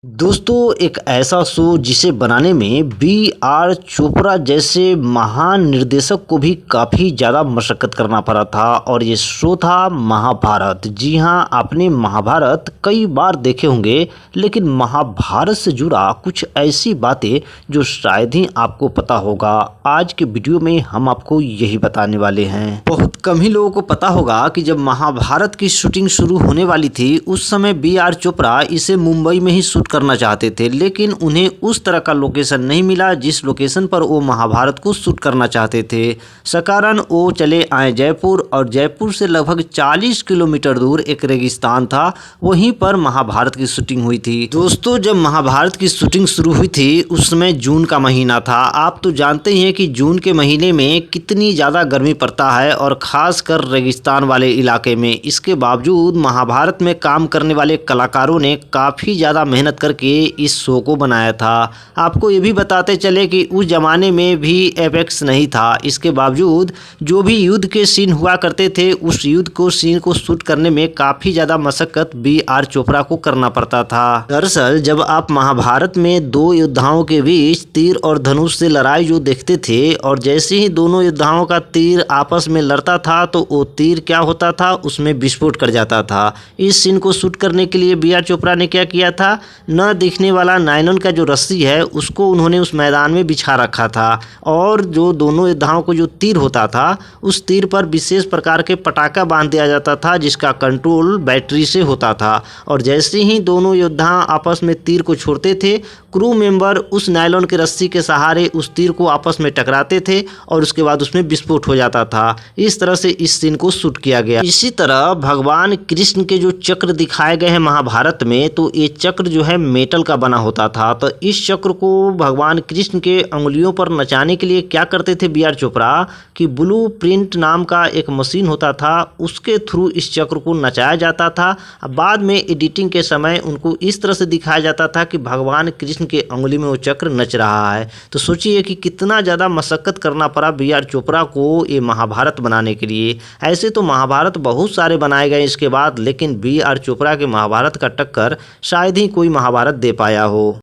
दोस्तों, एक ऐसा शो जिसे बनाने में बी आर चोपड़ा जैसे महान निर्देशक को भी काफ़ी ज़्यादा मशक्क़त करना पड़ा था और ये शो था महाभारत। जी हाँ, आपने महाभारत कई बार देखे होंगे, लेकिन महाभारत से जुड़ा कुछ ऐसी बातें जो शायद ही आपको पता होगा। आज के वीडियो में हम आपको यही बताने वाले हैं। बहुत कम ही लोगों को पता होगा कि जब महाभारत की शूटिंग शुरू होने वाली थी, उस समय बी आर चोपड़ा इसे मुंबई में ही शूट करना चाहते थे, लेकिन उन्हें उस तरह का लोकेशन नहीं मिला जिस लोकेशन पर वो महाभारत को शूट करना चाहते थे। इस कारण वो चले आए जयपुर, और जयपुर से लगभग 40 किलोमीटर दूर एक रेगिस्तान था, वहीं पर महाभारत की शूटिंग हुई थी। दोस्तों, जब महाभारत की शूटिंग शुरू हुई थी उस समय जून का महीना था। आप तो जानते ही हैं कि जून के महीने में कितनी ज़्यादा गर्मी पड़ता है, और ख़ासकर रेगिस्तान वाले इलाके में। इसके बावजूद महाभारत में काम करने वाले कलाकारों ने काफ़ी ज़्यादा मेहनत करके इस शो को बनाया था। आपको ये भी बताते चले कि उस ज़माने में भी एपेक्स नहीं था। इसके बावजूद जो भी युद्ध के सीन हुआ करते थे, उस युद्ध सीन को शूट करने में काफ़ी ज़्यादा मशक्क़त बी आर चोपड़ा को करना पड़ता था। दरअसल जब आप महाभारत में दो योद्धाओं के बीच तीर और धनुष से लड़ाई जो देखते थे, और जैसे ही दोनों योद्धाओं का तीर आपस में लड़ता था तो वो तीर क्या होता था, उसमें विस्फोट कर जाता था। इस सीन को शूट करने के लिए बी आर चोपड़ा ने क्या किया था, न दिखने वाला नायलॉन का जो रस्सी है उसको उन्होंने उस मैदान में बिछा रखा था, और जो दोनों योद्धाओं को जो तीर होता था उस तीर पर विशेष प्रकार के पटाखा बांध दिया जाता था, जिसका कंट्रोल बैटरी से होता था। और जैसे ही दोनों योद्धा आपस में तीर को छोड़ते थे, क्रू मेंबर उस नायलॉन के रस्सी के सहारे उस तीर को आपस में टकराते थे और उसके बाद उसमें विस्फोट हो जाता था। इस तरह से इस सीन को शूट किया गया। इसी तरह भगवान कृष्ण के जो चक्र दिखाए गए हैं महाभारत में, तो ये चक्र जो है मेटल का बना होता था। तो इस चक्र को भगवान कृष्ण के अंगुलियों पर नचाने के लिए क्या करते थे बी आर चोपड़ा, कि ब्लू प्रिंट नाम का एक मशीन होता था, उसके थ्रू इस चक्र को नचाया जाता था। बाद में एडिटिंग के समय उनको इस तरह से दिखाया जाता था कि भगवान कृष्ण के अंगुली में वो चक्र नच रहा है। तो सोचिए कि कितना ज़्यादा मशक्क़त करना पड़ा बी आर चोपड़ा को ये महाभारत बनाने के लिए। ऐसे तो महाभारत बहुत सारे बनाए गए इसके बाद, लेकिन बी आर चोपड़ा के महाभारत का टक्कर शायद ही कोई महाभारत दे पाया हो।